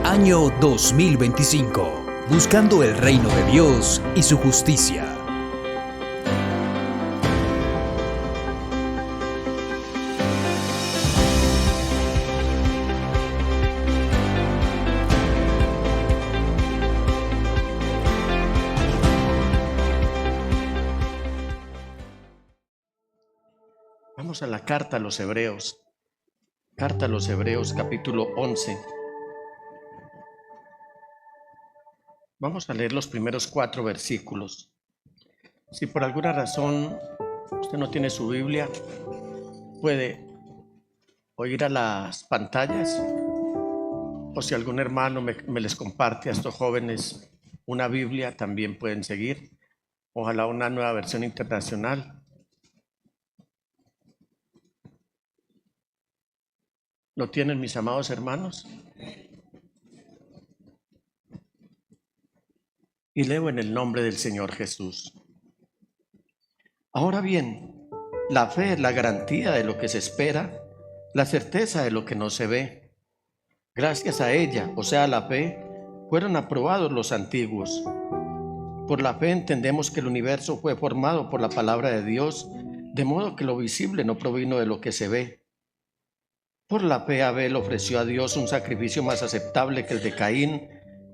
Año 2025. Buscando el reino de Dios y su justicia. Vamos a la carta a los Hebreos. Carta a los Hebreos, capítulo 11. Vamos a leer los primeros 4 versículos. Si por alguna razón usted no tiene su Biblia, puede o ir a las pantallas, o si algún hermano me les comparte a estos jóvenes una Biblia, también pueden seguir. Ojalá una nueva versión internacional. ¿Lo tienen, mis amados hermanos? Y leo en el nombre del Señor Jesús. Ahora bien, la fe es la garantía de lo que se espera, la certeza de lo que no se ve. Gracias a ella, o sea, la fe, fueron aprobados los antiguos. Por la fe entendemos que el universo fue formado por la palabra de Dios, de modo que lo visible no provino de lo que se ve. Por la fe Abel ofreció a Dios un sacrificio más aceptable que el de Caín,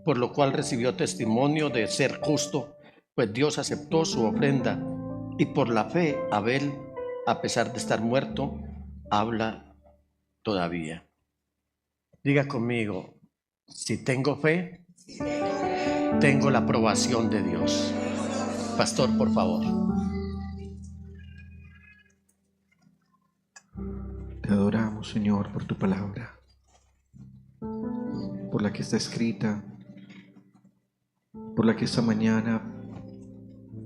por lo cual recibió testimonio de ser justo, pues Dios aceptó su ofrenda. Y por la fe Abel, a pesar de estar muerto, habla todavía. Diga conmigo, si tengo fe, tengo la aprobación de Dios. Pastor, por favor. Te adoramos, Señor, por tu palabra, por la que está escrita, por la que esta mañana,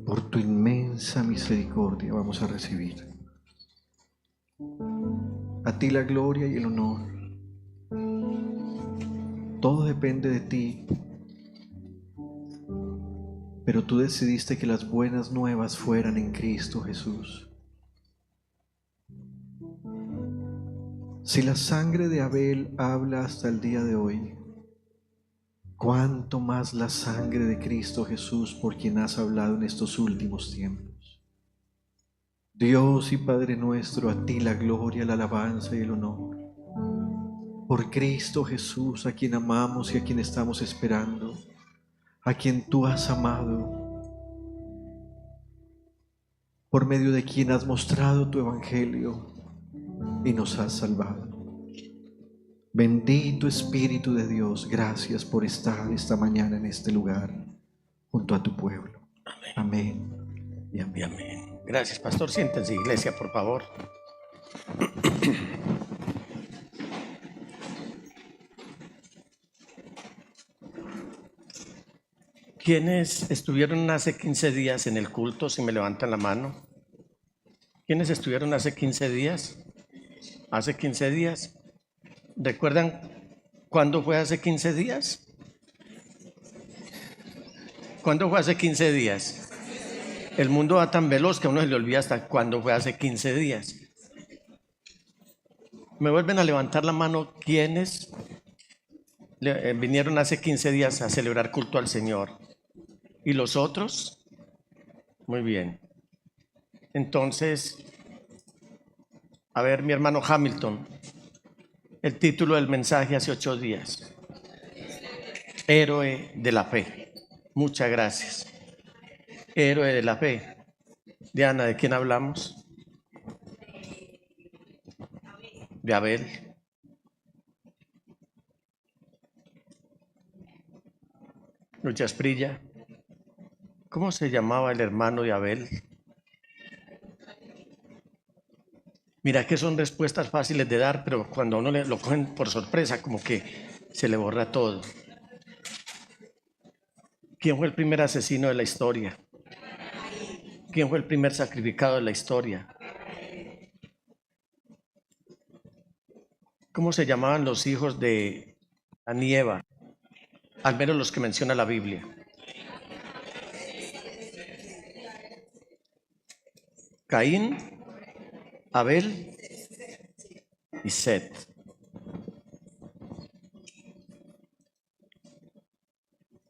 por tu inmensa misericordia, vamos a recibir. A ti la gloria y el honor. Todo depende de ti, pero tú decidiste que las buenas nuevas fueran en Cristo Jesús. Si la sangre de Abel habla hasta el día de hoy, ¿cuánto más la sangre de Cristo Jesús, por quien has hablado en estos últimos tiempos? Dios y Padre nuestro, a ti la gloria, la alabanza y el honor. Por Cristo Jesús, a quien amamos y a quien estamos esperando, a quien tú has amado, por medio de quien has mostrado tu evangelio y nos has salvado. Bendito Espíritu de Dios, gracias por estar esta mañana en este lugar junto a tu pueblo. Amén y amén. Amén. Gracias, pastor. Siéntense, iglesia, por favor. ¿Quiénes estuvieron hace 15 días en el culto? Si me levantan la mano. ¿Quiénes estuvieron hace 15 días? Hace 15 días. ¿Recuerdan cuándo fue hace 15 días? ¿Cuándo fue hace 15 días? El mundo va tan veloz que a uno se le olvida hasta cuándo fue hace 15 días. Me vuelven a levantar la mano quienes vinieron hace 15 días a celebrar culto al Señor. ¿Y los otros? Muy bien. Entonces, a ver, mi hermano Hamilton, el título del mensaje hace 8 días. Héroe de la fe. Muchas gracias. Héroe de la fe. Diana, ¿de quién hablamos? De Abel. Lucha Esprilla. ¿Cómo se llamaba el hermano de Abel? Mira que son respuestas fáciles de dar, pero cuando a uno lo cogen por sorpresa, como que se le borra todo. ¿Quién fue el primer asesino de la historia? ¿Quién fue el primer sacrificado de la historia? ¿Cómo se llamaban los hijos de Adán y Eva? Al menos los que menciona la Biblia. Caín, Abel y Set.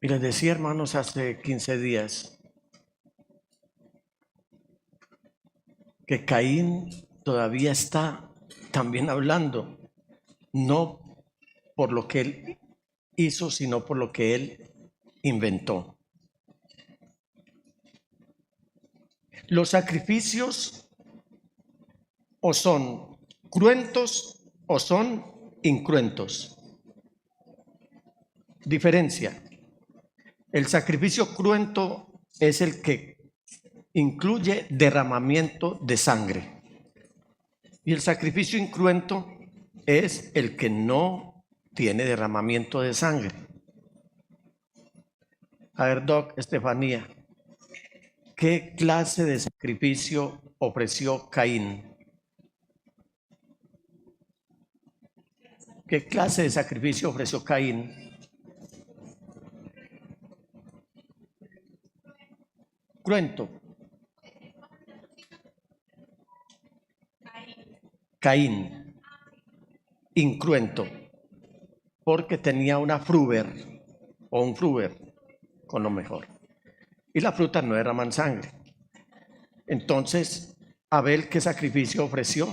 Y les decía, hermanos, hace 15 días que Caín todavía está también hablando, no por lo que él hizo, sino por lo que él inventó. Los sacrificios o son cruentos o son incruentos. Diferencia. El sacrificio cruento es el que incluye derramamiento de sangre. Y el sacrificio incruento es el que no tiene derramamiento de sangre. A ver, Doc, Estefanía, ¿qué clase de sacrificio ofreció Caín? ¿Qué clase de sacrificio ofreció Caín? Cruento. Caín. Incruento. Porque tenía una fruber o un fruber con lo mejor. Y la fruta no derraman sangre. Entonces, Abel, ¿qué sacrificio ofreció?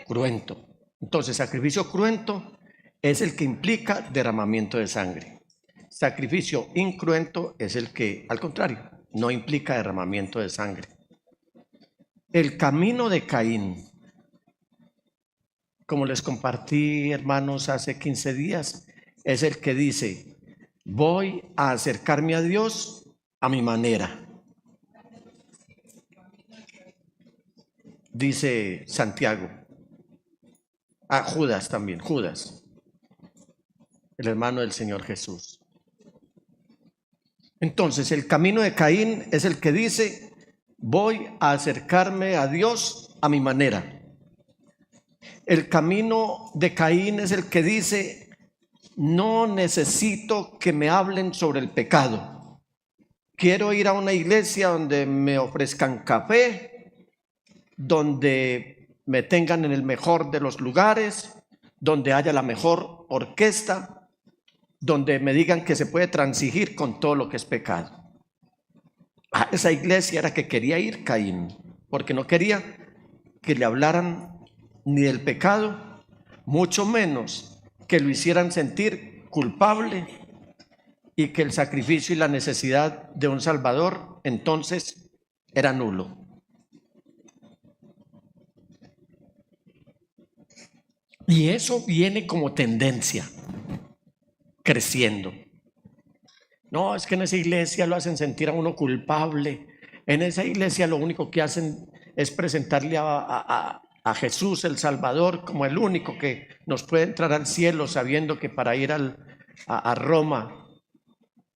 Cruento. Entonces, sacrificio cruento es el que implica derramamiento de sangre. Sacrificio incruento es el que, al contrario, no implica derramamiento de sangre. El camino de Caín, como les compartí, hermanos, hace 15 días, es el que dice: voy a acercarme a Dios a mi manera. Dice Santiago. A Judas también, Judas, el hermano del Señor Jesús. Entonces, el camino de Caín es el que dice: voy a acercarme a Dios a mi manera. El camino de Caín es el que dice: no necesito que me hablen sobre el pecado. Quiero ir a una iglesia donde me ofrezcan café, donde me tengan en el mejor de los lugares, donde haya la mejor orquesta, donde me digan que se puede transigir con todo lo que es pecado. A esa iglesia era que quería ir Caín, porque no quería que le hablaran ni del pecado, mucho menos que lo hicieran sentir culpable y que el sacrificio y la necesidad de un Salvador entonces era nulo. Y eso viene como tendencia, creciendo. No, es que en esa iglesia lo hacen sentir a uno culpable. En esa iglesia lo único que hacen es presentarle a Jesús el Salvador como el único que nos puede entrar al cielo, sabiendo que para ir a Roma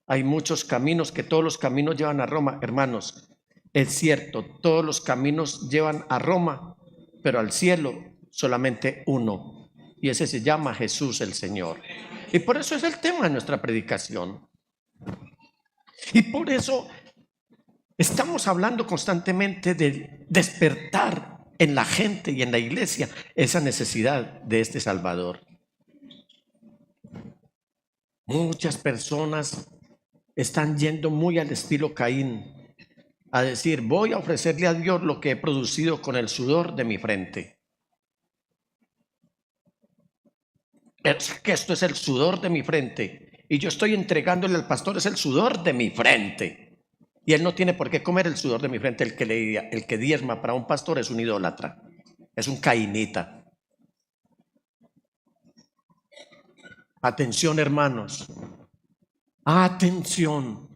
hay muchos caminos, que todos los caminos llevan a Roma. Hermanos, es cierto, todos los caminos llevan a Roma, pero al cielo solamente uno, y ese se llama Jesús el Señor. Y por eso es el tema de nuestra predicación. Y por eso estamos hablando constantemente de despertar en la gente y en la iglesia esa necesidad de este Salvador. Muchas personas están yendo muy al estilo Caín, a decir: voy a ofrecerle a Dios lo que he producido con el sudor de mi frente. Es que esto es el sudor de mi frente, y yo estoy entregándole al pastor es el sudor de mi frente, y él no tiene por qué comer el sudor de mi frente. El que diezma para un pastor es un idólatra, es un cainita. Atención, hermanos, atención.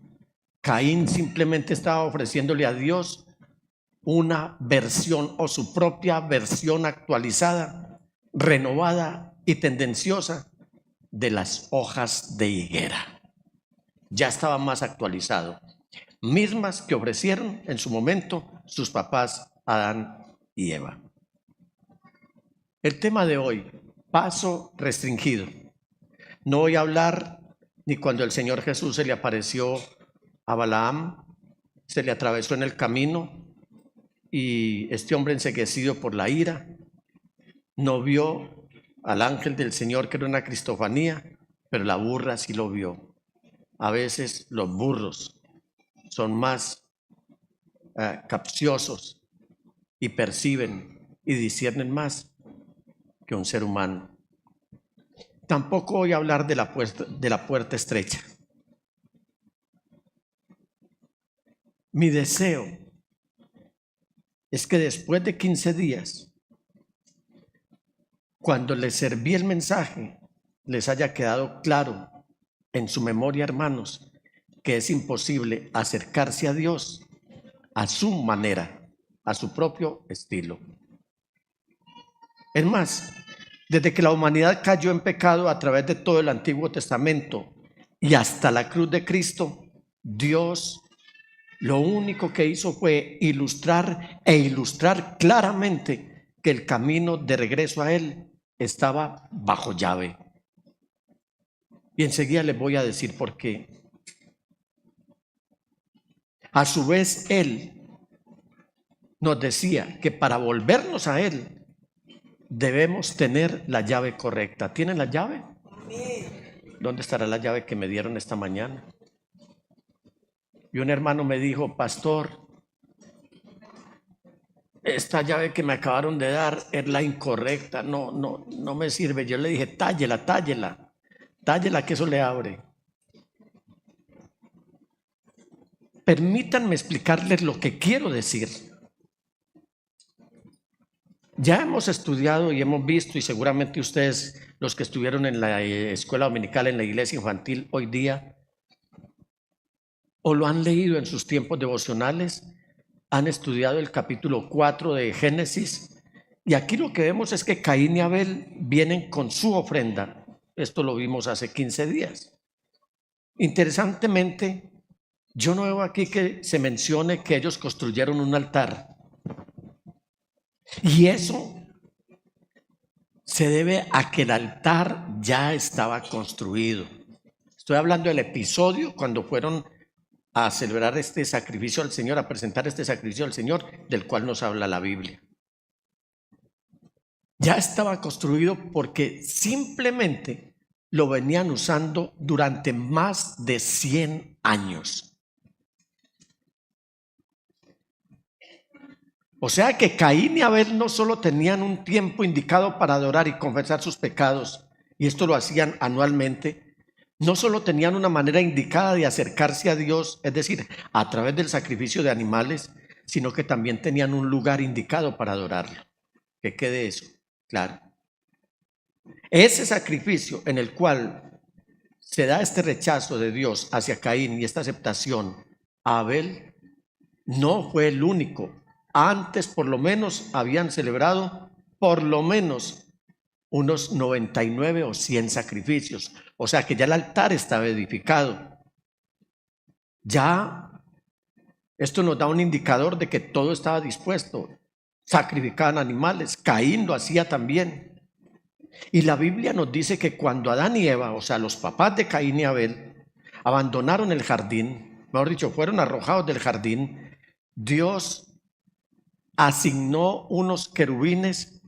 Caín simplemente estaba ofreciéndole a Dios una versión o su propia versión actualizada, renovada y tendenciosa de las hojas de higuera. Ya estaba más actualizado, mismas que ofrecieron en su momento sus papás Adán y Eva. El tema de hoy: paso restringido. No voy a hablar ni cuando el Señor Jesús se le apareció a Balaam, se le atravesó en el camino y este hombre, enceguecido por la ira, no vio al ángel del Señor, que era una cristofanía, pero la burra sí lo vio. a veces los burros son más capciosos y perciben y disciernen más que un ser humano. Tampoco voy a hablar de la puerta estrecha. Mi deseo es que después de 15 días, cuando les serví el mensaje, les haya quedado claro en su memoria, hermanos, que es imposible acercarse a Dios a su manera, a su propio estilo. Es más, desde que la humanidad cayó en pecado a través de todo el Antiguo Testamento y hasta la cruz de Cristo, Dios lo único que hizo fue ilustrar claramente que el camino de regreso a Él estaba bajo llave. Y enseguida les voy a decir por qué. A su vez, Él nos decía que para volvernos a Él debemos tener la llave correcta. ¿Tienen la llave? ¿Dónde estará la llave que me dieron esta mañana? Y un hermano me dijo: pastor, esta llave que me acabaron de dar es la incorrecta, no me sirve. Yo le dije: tállela, que eso le abre. Permítanme explicarles lo que quiero decir. Ya hemos estudiado y hemos visto, y seguramente ustedes, los que estuvieron en la escuela dominical, en la iglesia infantil hoy día, o lo han leído en sus tiempos devocionales, han estudiado el capítulo 4 de Génesis, y aquí lo que vemos es que Caín y Abel vienen con su ofrenda. Esto lo vimos hace 15 días. Interesantemente, yo no veo aquí que se mencione que ellos construyeron un altar. Y eso se debe a que el altar ya estaba construido. Estoy hablando del episodio cuando fueron a celebrar este sacrificio al Señor, a presentar este sacrificio al Señor, del cual nos habla la Biblia. Ya estaba construido porque simplemente lo venían usando durante más de 100 años. O sea que Caín y Abel no solo tenían un tiempo indicado para adorar y confesar sus pecados, y esto lo hacían anualmente, no solo tenían una manera indicada de acercarse a Dios, es decir, a través del sacrificio de animales, sino que también tenían un lugar indicado para adorarlo. Que quede eso claro. Ese sacrificio en el cual se da este rechazo de Dios hacia Caín y esta aceptación a Abel no fue el único. Antes por lo menos habían celebrado por lo menos unos 99 o 100 sacrificios. O sea que ya el altar estaba edificado. Ya esto nos da un indicador de que todo estaba dispuesto. Sacrificaban animales. Caín lo hacía también. Y la Biblia nos dice que cuando Adán y Eva, o sea los papás de Caín y Abel, abandonaron el jardín, mejor dicho, fueron arrojados del jardín, Dios asignó unos querubines,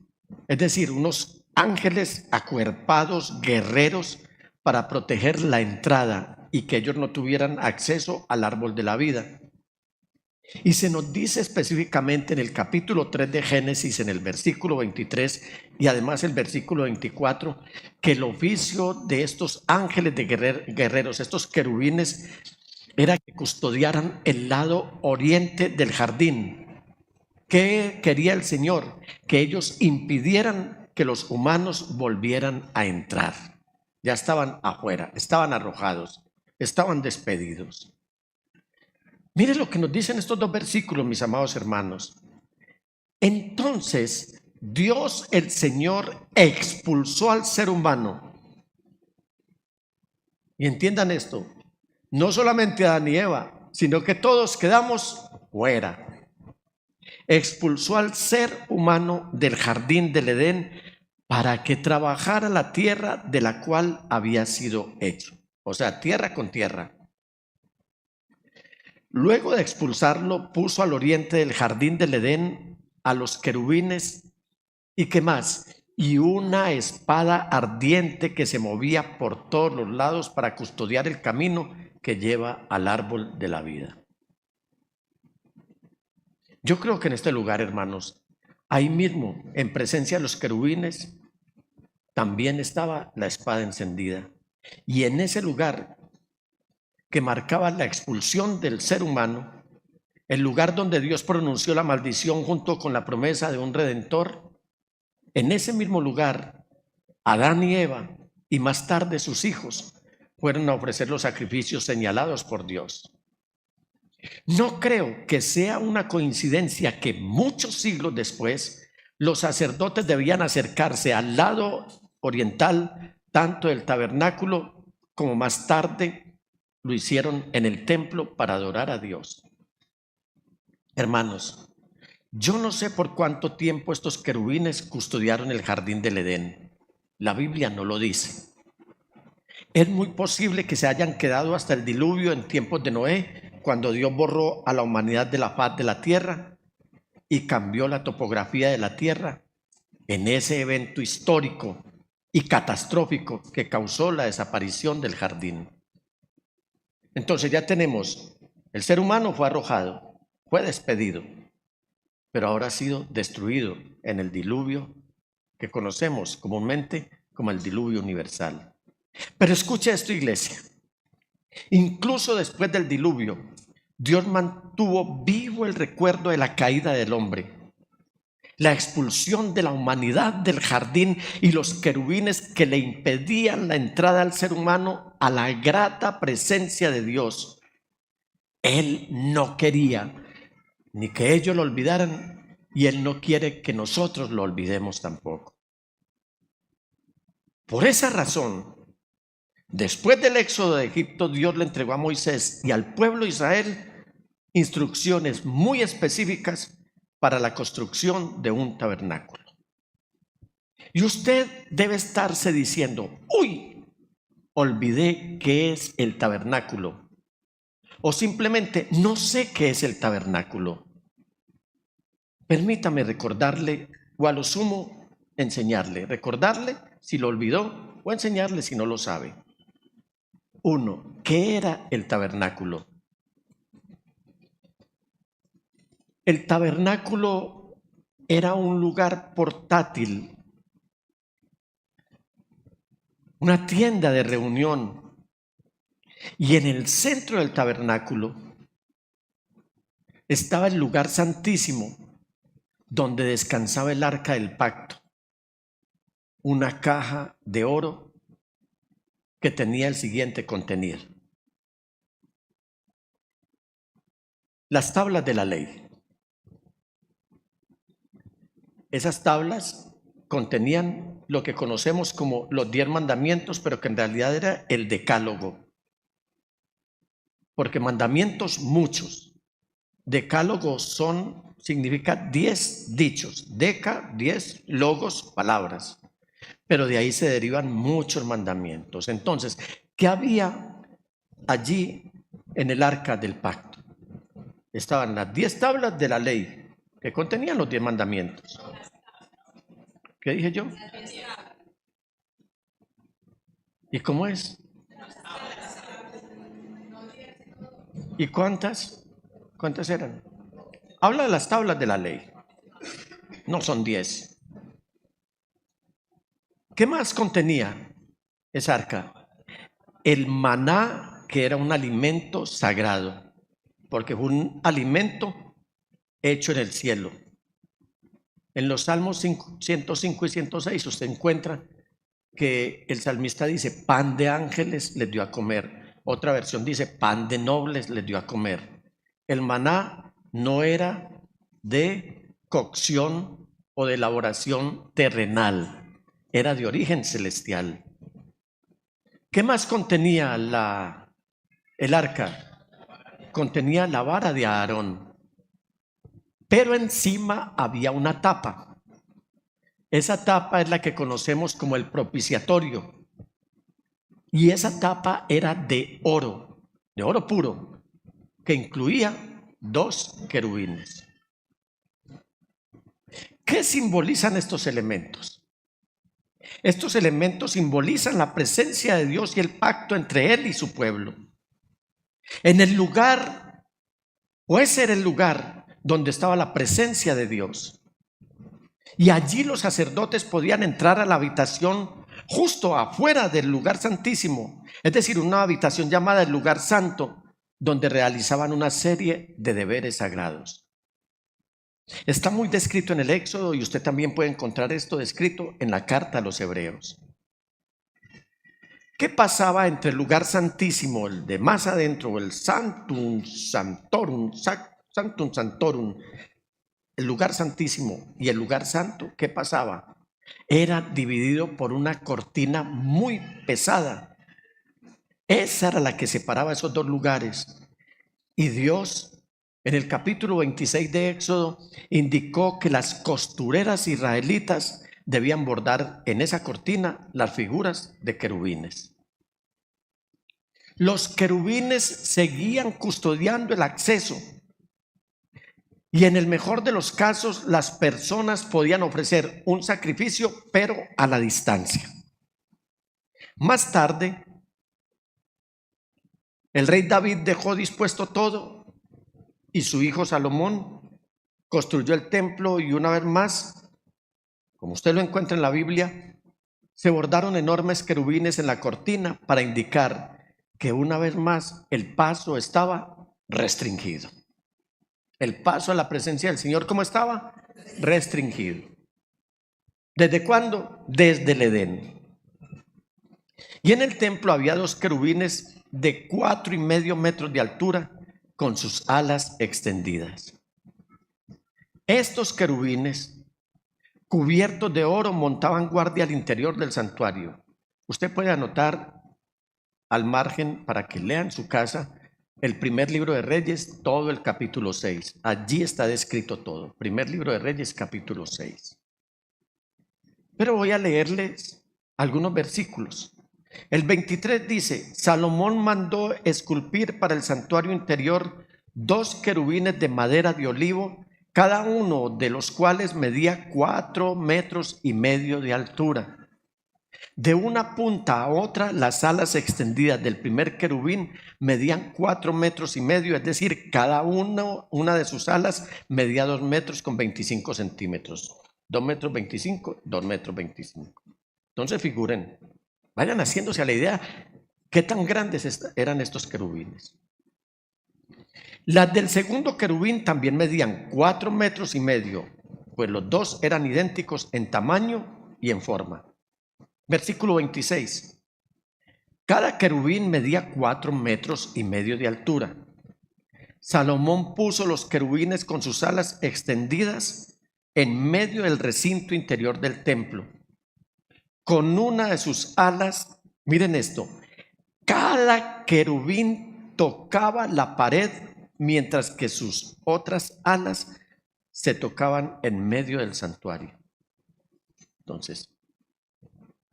es decir, unos ángeles acuerpados, guerreros, para proteger la entrada y que ellos no tuvieran acceso al árbol de la vida. Y se nos dice específicamente en el capítulo 3 de Génesis, en el versículo 23 y además el versículo 24, que el oficio de estos ángeles de guerreros, estos querubines, era que custodiaran el lado oriente del jardín. ¿Qué quería el Señor? Que ellos impidieran que los humanos volvieran a entrar. Ya estaban afuera, estaban arrojados, estaban despedidos. Miren lo que nos dicen estos dos versículos, mis amados hermanos. Entonces, Dios el Señor expulsó al ser humano. Y entiendan esto, no solamente Adán y Eva, sino que todos quedamos fuera. Expulsó al ser humano del jardín del Edén para que trabajara la tierra de la cual había sido hecho. O sea, tierra con tierra. Luego de expulsarlo, puso al oriente del jardín del Edén a los querubines y ¿qué más? Y una espada ardiente que se movía por todos los lados para custodiar el camino que lleva al árbol de la vida. Yo creo que en este lugar, hermanos, ahí mismo, en presencia de los querubines, también estaba la espada encendida. Y en ese lugar que marcaba la expulsión del ser humano, el lugar donde Dios pronunció la maldición junto con la promesa de un redentor, en ese mismo lugar, Adán y Eva, y más tarde sus hijos, fueron a ofrecer los sacrificios señalados por Dios. No creo que sea una coincidencia que muchos siglos después los sacerdotes debían acercarse al lado oriental tanto del tabernáculo como más tarde lo hicieron en el templo para adorar a Dios. Hermanos, yo no sé por cuánto tiempo estos querubines custodiaron el jardín del Edén. La Biblia no lo dice. Es muy posible que se hayan quedado hasta el diluvio en tiempos de Noé, cuando Dios borró a la humanidad de la faz de la tierra y cambió la topografía de la tierra en ese evento histórico y catastrófico que causó la desaparición del jardín. Entonces ya tenemos, el ser humano fue arrojado, fue despedido, pero ahora ha sido destruido en el diluvio que conocemos comúnmente como el diluvio universal. Pero escuche esto, iglesia. Incluso después del diluvio, Dios mantuvo vivo el recuerdo de la caída del hombre, la expulsión de la humanidad del jardín y los querubines que le impedían la entrada al ser humano a la grata presencia de Dios. Él no quería ni que ellos lo olvidaran y Él no quiere que nosotros lo olvidemos tampoco. Por esa razón, después del éxodo de Egipto, Dios le entregó a Moisés y al pueblo de Israel instrucciones muy específicas para la construcción de un tabernáculo. Y usted debe estarse diciendo, uy, olvidé qué es el tabernáculo. O simplemente no sé qué es el tabernáculo. Permítame recordarle, o a lo sumo enseñarle, recordarle si lo olvidó o enseñarle si no lo sabe. 1. ¿Qué era el tabernáculo? El tabernáculo era un lugar portátil, una tienda de reunión, y en el centro del tabernáculo estaba el lugar santísimo donde descansaba el arca del pacto, una caja de oro que tenía el siguiente contenido: las tablas de la ley. Esas tablas contenían lo que conocemos como los 10 mandamientos, pero que en realidad era el decálogo. Porque mandamientos muchos, decálogo significa 10 dichos, deca, 10, logos, palabras. Pero de ahí se derivan muchos mandamientos. Entonces, ¿qué había allí en el arca del pacto? Estaban las 10 tablas de la ley que contenían los 10 mandamientos. ¿Qué dije yo? ¿Y cómo es? ¿Y cuántas? ¿Cuántas eran? Habla de las tablas de la ley. No son 10. ¿Qué más contenía esa arca? El maná, que era un alimento sagrado, porque fue un alimento hecho en el cielo. En los Salmos 105 y 106 usted encuentra que el salmista dice, pan de ángeles les dio a comer. Otra versión dice, pan de nobles les dio a comer. El maná no era de cocción o de elaboración terrenal, era de origen celestial. ¿Qué más contenía el arca? Contenía la vara de Aarón, pero encima había una tapa. Esa tapa es la que conocemos como el propiciatorio. Y esa tapa era de oro puro, que incluía 2 querubines. ¿Qué simbolizan estos elementos? Estos elementos simbolizan la presencia de Dios y el pacto entre Él y su pueblo. En el lugar, o ese era el lugar donde estaba la presencia de Dios. Y allí los sacerdotes podían entrar a la habitación justo afuera del lugar santísimo, es decir, una habitación llamada el lugar santo, donde realizaban una serie de deberes sagrados. Está muy descrito en el Éxodo y usted también puede encontrar esto descrito en la carta a los Hebreos. ¿Qué pasaba entre el lugar santísimo, el de más adentro, el Sanctum Sanctorum, el lugar santísimo y el lugar santo? ¿Qué pasaba? Era dividido por una cortina muy pesada. Esa era la que separaba esos dos lugares. Y Dios, en el capítulo 26 de Éxodo, indicó que las costureras israelitas debían bordar en esa cortina las figuras de querubines. Los querubines seguían custodiando el acceso. Y en el mejor de los casos, las personas podían ofrecer un sacrificio, pero a la distancia. Más tarde, el rey David dejó dispuesto todo y su hijo Salomón construyó el templo, y una vez más, como usted lo encuentra en la Biblia, se bordaron enormes querubines en la cortina para indicar que una vez más el paso estaba restringido. El paso a la presencia del Señor, ¿cómo estaba? Restringido. ¿Desde cuándo? Desde el Edén. Y en el templo había dos querubines de 4,5 metros de altura con sus alas extendidas. Estos querubines, cubiertos de oro, montaban guardia al interior del santuario. Usted puede anotar al margen para que lea en su casa el primer libro de Reyes, todo el capítulo 6. Allí está descrito todo. Primer libro de Reyes, capítulo 6. Pero voy a leerles algunos versículos. El 23 dice: Salomón mandó esculpir para el santuario interior 2 querubines de madera de olivo, cada uno de los cuales medía 4,5 metros de altura. De una punta a otra, las alas extendidas del primer querubín medían 4,5 metros, es decir, cada una de sus alas medía 2 metros con 25 centímetros. 2,25 metros, 2,25 metros. Entonces figuren, vayan haciéndose a la idea qué tan grandes eran estos querubines. Las del segundo querubín también medían 4,5 metros, pues los dos eran idénticos en tamaño y en forma. Versículo 26. Cada querubín medía 4,5 metros de altura. Salomón puso los querubines con sus alas extendidas en medio del recinto interior del templo. Con una de sus alas, miren esto, cada querubín tocaba la pared, mientras que sus otras alas se tocaban en medio del santuario. Entonces,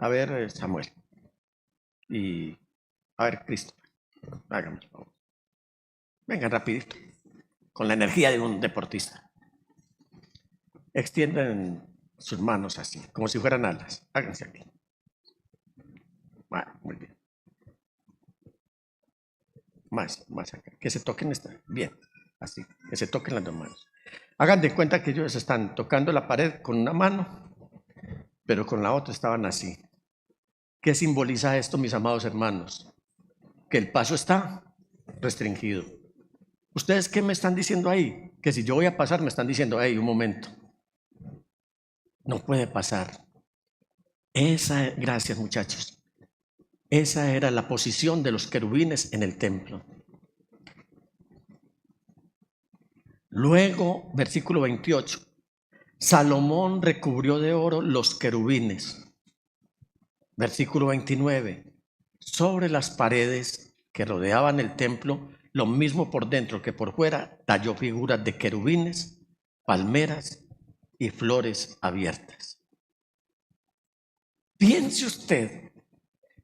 a ver, Samuel, y a ver, Cristo, hágame el favor. Vengan rapidito, con la energía de un deportista. Extienden sus manos así, como si fueran alas. Háganse aquí. Muy bien. Más acá. Que se toquen bien, así, que se toquen las dos manos. Hagan de cuenta que ellos están tocando la pared con una mano, pero con la otra estaban así. ¿Qué simboliza esto, mis amados hermanos? Que el paso está restringido. ¿Ustedes qué me están diciendo ahí? Que si yo voy a pasar, me están diciendo: hey, un momento, no puede pasar. Gracias, muchachos. Esa era la posición de los querubines en el templo. Luego, versículo 28, Salomón recubrió de oro los querubines. Versículo 29, sobre las paredes que rodeaban el templo, lo mismo por dentro que por fuera, talló figuras de querubines, palmeras y flores abiertas. Piense usted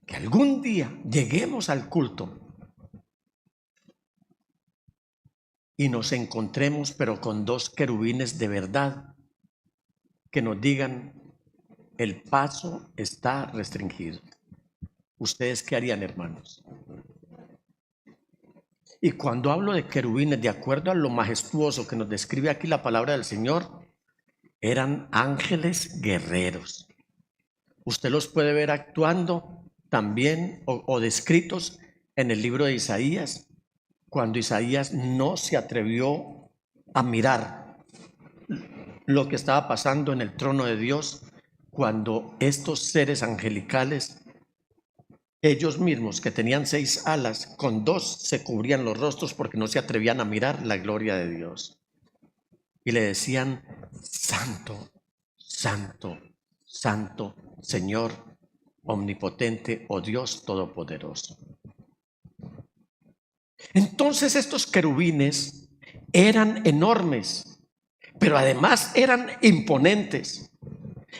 que algún día lleguemos al culto y nos encontremos pero con 2 querubines de verdad que nos digan: el paso está restringido. ¿Ustedes qué harían, hermanos? Y cuando hablo de querubines, de acuerdo a lo majestuoso que nos describe aquí la palabra del Señor, eran ángeles guerreros. Usted los puede ver actuando también o descritos en el libro de Isaías, cuando Isaías no se atrevió a mirar lo que estaba pasando en el trono de Dios, cuando estos seres angelicales, ellos mismos que tenían 6 alas, con 2 se cubrían los rostros porque no se atrevían a mirar la gloria de Dios. Y le decían: Santo, Santo, Santo, Señor omnipotente, oh Dios todopoderoso. Entonces estos querubines eran enormes, pero además eran imponentes.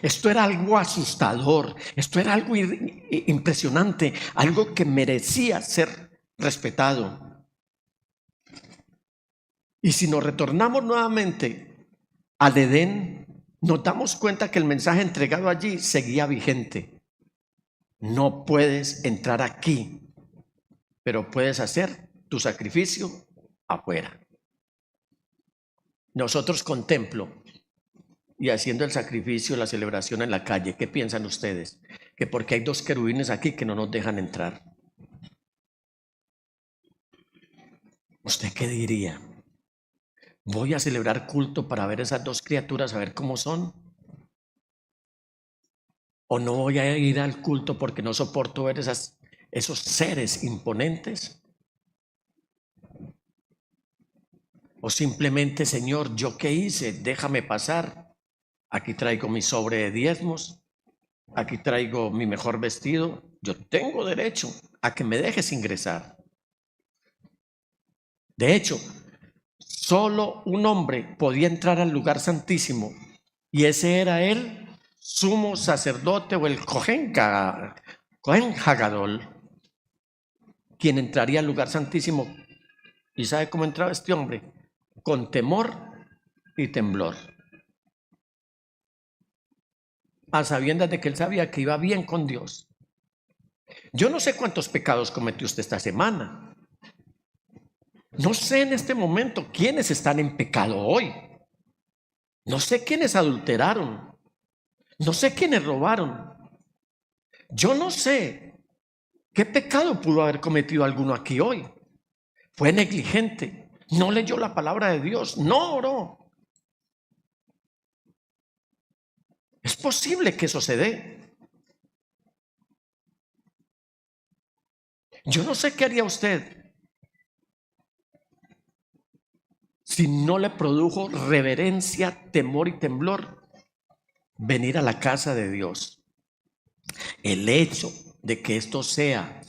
Esto era algo asustador, esto era algo impresionante, algo que merecía ser respetado. Y si nos retornamos nuevamente al Edén, nos damos cuenta que el mensaje entregado allí seguía vigente. No puedes entrar aquí, pero puedes hacer tu sacrificio afuera. Nosotros con templo y haciendo el sacrificio, la celebración en la calle, ¿qué piensan ustedes? Que porque hay 2 querubines aquí que no nos dejan entrar. ¿Usted qué diría? ¿Voy a celebrar culto para ver esas 2 criaturas, a ver cómo son? ¿O no voy a ir al culto porque no soporto ver esos seres imponentes? ¿O simplemente, Señor, ¿yo qué hice? Déjame pasar. Aquí traigo mi sobre de diezmos, aquí traigo mi mejor vestido. Yo tengo derecho a que me dejes ingresar. De hecho, solo un hombre podía entrar al lugar santísimo, y ese era el sumo sacerdote o el Cohen Hagadol, quien entraría al lugar santísimo. ¿Y sabe cómo entraba este hombre? Con temor y temblor, a sabiendas de que él sabía que iba bien con Dios. Yo no sé cuántos pecados cometió usted esta semana. No sé en este momento quiénes están en pecado hoy. No sé quiénes adulteraron. No sé quiénes robaron. Yo no sé qué pecado pudo haber cometido alguno aquí hoy. Fue negligente, no leyó la palabra de Dios, no oró. Es posible que eso se dé. Yo no sé qué haría usted si no le produjo reverencia, temor y temblor venir a la casa de Dios. El hecho de que esto sea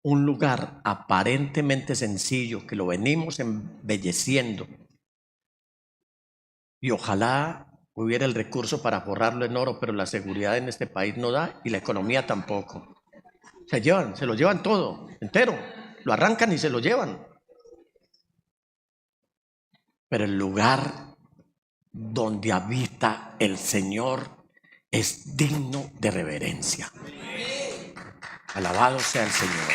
un lugar aparentemente sencillo, que lo venimos embelleciendo, y ojalá hubiera el recurso para forrarlo en oro, pero la seguridad en este país no da y la economía tampoco. Se lo llevan todo, entero, lo arrancan y se lo llevan. Pero el lugar donde habita el Señor es digno de reverencia. Alabado sea el Señor.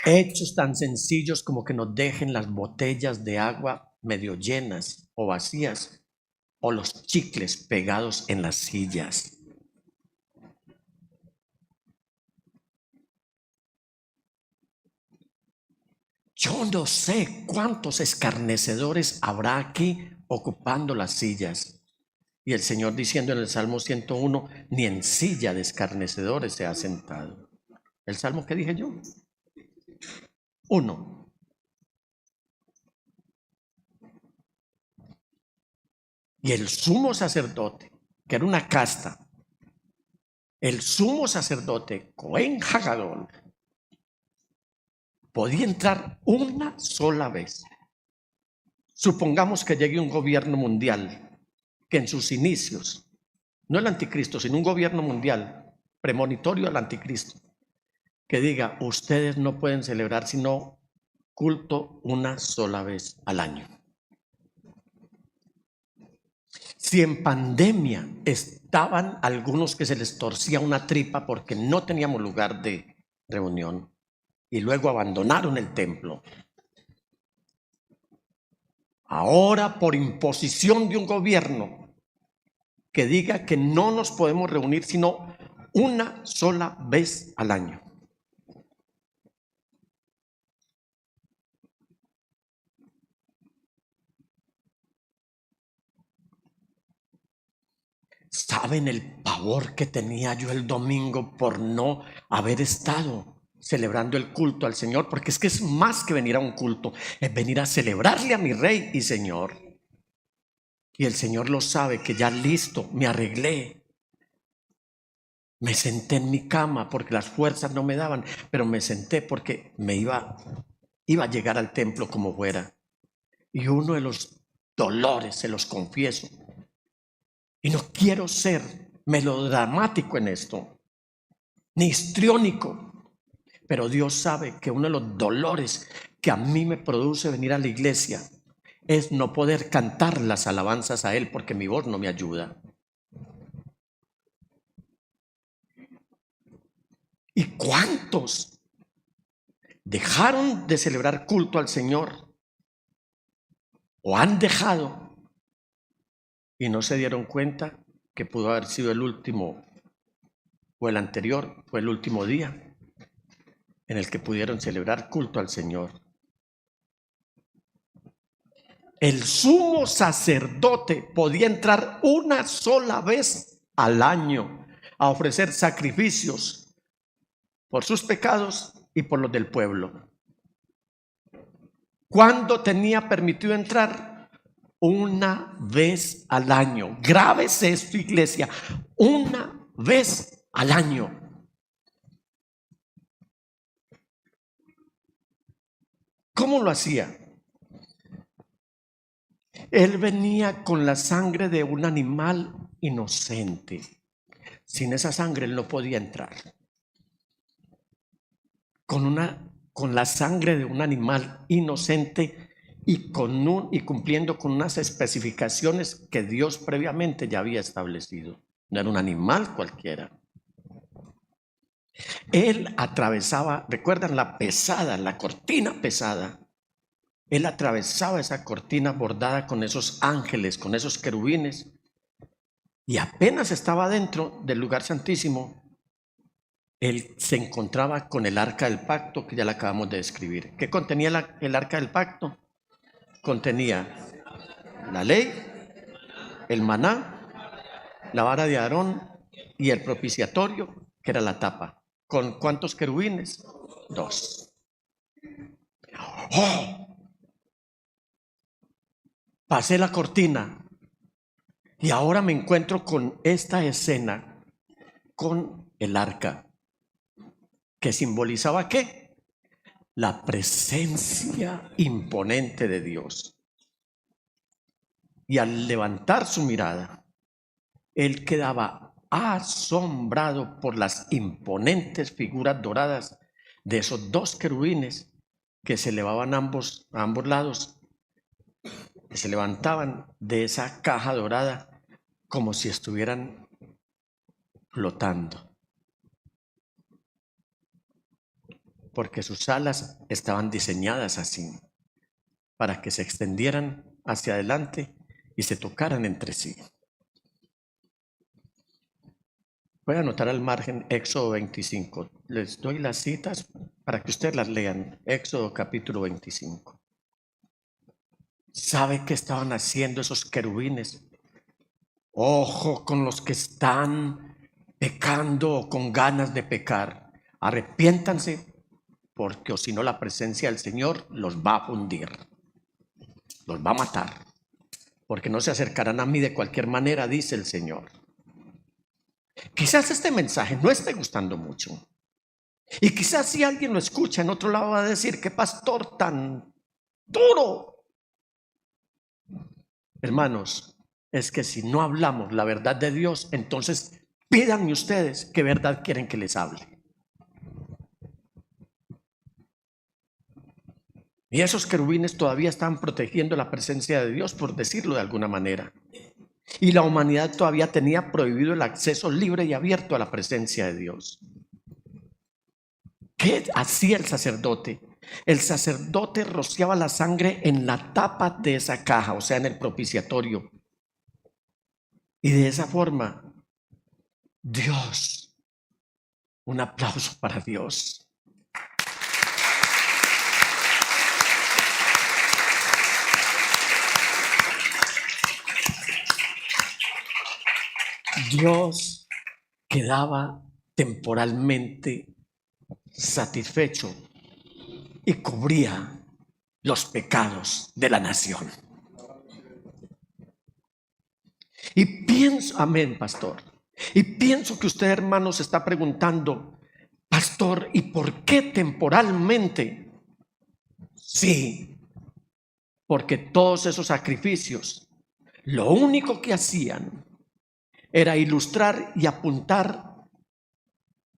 Hechos tan sencillos como que nos dejen las botellas de agua medio llenas o vacías, o los chicles pegados en las sillas. Yo no sé cuántos escarnecedores habrá aquí ocupando las sillas. Y el Señor diciendo en el Salmo 101, ni en silla de escarnecedores se ha sentado. ¿El Salmo que dije yo? 1. Y el sumo sacerdote, que era una casta, el sumo sacerdote, Cohen Hagadol, podía entrar una sola vez. Supongamos que llegue un gobierno mundial que en sus inicios, no el anticristo, sino un gobierno mundial premonitorio al anticristo, que diga: ustedes no pueden celebrar sino culto una sola vez al año. Si en pandemia estaban algunos que se les torcía una tripa porque no teníamos lugar de reunión y luego abandonaron el templo. Ahora, por imposición de un gobierno que diga que no nos podemos reunir sino una sola vez al año. ¿Saben el pavor que tenía yo el domingo por no haber estado celebrando el culto al Señor? Porque es que es más que venir a un culto, es venir a celebrarle a mi Rey y Señor. Y el Señor lo sabe, que ya listo, me arreglé. Me senté en mi cama porque las fuerzas no me daban, pero me senté porque me iba a llegar al templo como fuera. Y uno de los dolores, se los confieso, y no quiero ser melodramático en esto, ni histriónico, pero Dios sabe que uno de los dolores que a mí me produce venir a la iglesia es no poder cantar las alabanzas a Él porque mi voz no me ayuda. ¿Y cuántos dejaron de celebrar culto al Señor o han dejado y no se dieron cuenta que pudo haber sido el último o el anterior fue el último día en el que pudieron celebrar culto al Señor? El sumo sacerdote podía entrar una sola vez al año a ofrecer sacrificios por sus pecados y por los del pueblo. ¿Cuándo tenía permitido entrar? Una vez al año. Grábese esto, iglesia, una vez al año. ¿Cómo lo hacía? Él venía con la sangre de un animal inocente. Sin esa sangre él no podía entrar. Con la sangre de un animal inocente y cumpliendo con unas especificaciones que Dios previamente ya había establecido. No era un animal cualquiera. Él atravesaba, recuerdan la cortina pesada. Él atravesaba esa cortina bordada con esos ángeles, con esos querubines, y apenas estaba dentro del lugar santísimo, él se encontraba con el arca del pacto que ya la acabamos de describir. ¿Qué contenía el arca del pacto? Contenía la ley, el maná, la vara de Aarón y el propiciatorio, que era la tapa. ¿Con cuántos querubines? 2. ¡Oh! Pasé la cortina y ahora me encuentro con esta escena, con el arca, que simbolizaba ¿qué? La presencia imponente de Dios. Y al levantar su mirada, él quedaba asombrado por las imponentes figuras doradas de esos 2 querubines que se elevaban a ambos lados, que se levantaban de esa caja dorada como si estuvieran flotando, porque sus alas estaban diseñadas así, para que se extendieran hacia adelante y se tocaran entre sí. Voy a anotar al margen Éxodo 25. Les doy las citas para que ustedes las lean. Éxodo capítulo 25. ¿Sabe qué estaban haciendo esos querubines? Ojo con los que están pecando o con ganas de pecar. Arrepiéntanse, porque o si no la presencia del Señor los va a fundir, los va a matar, porque no se acercarán a mí de cualquier manera, dice el Señor. Quizás este mensaje no esté gustando mucho, y quizás si alguien lo escucha en otro lado va a decir: qué pastor tan duro. Hermanos, es que si no hablamos la verdad de Dios, entonces pídanme ustedes qué verdad quieren que les hable. Y esos querubines todavía están protegiendo la presencia de Dios, por decirlo de alguna manera. y la humanidad todavía tenía prohibido el acceso libre y abierto a la presencia de Dios. ¿Qué hacía el sacerdote? El sacerdote rociaba la sangre en la tapa de esa caja, o sea, en el propiciatorio. Y de esa forma, Dios, un aplauso para Dios. Dios quedaba temporalmente satisfecho y cubría los pecados de la nación. Y pienso, amén, pastor, y pienso que usted, hermano, se está preguntando, pastor, ¿y por qué temporalmente? Sí, porque todos esos sacrificios, lo único que hacían era ilustrar y apuntar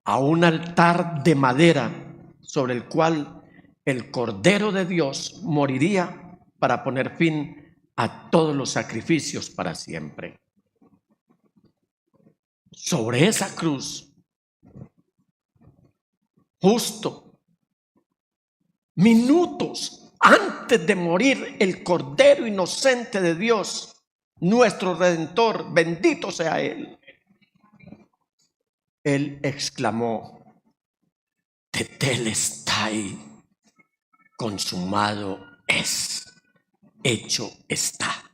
a un altar de madera sobre el cual el Cordero de Dios moriría para poner fin a todos los sacrificios para siempre. Sobre esa cruz, justo minutos antes de morir, el Cordero inocente de Dios, nuestro Redentor, bendito sea Él exclamó: Tetelestai, consumado es, hecho está.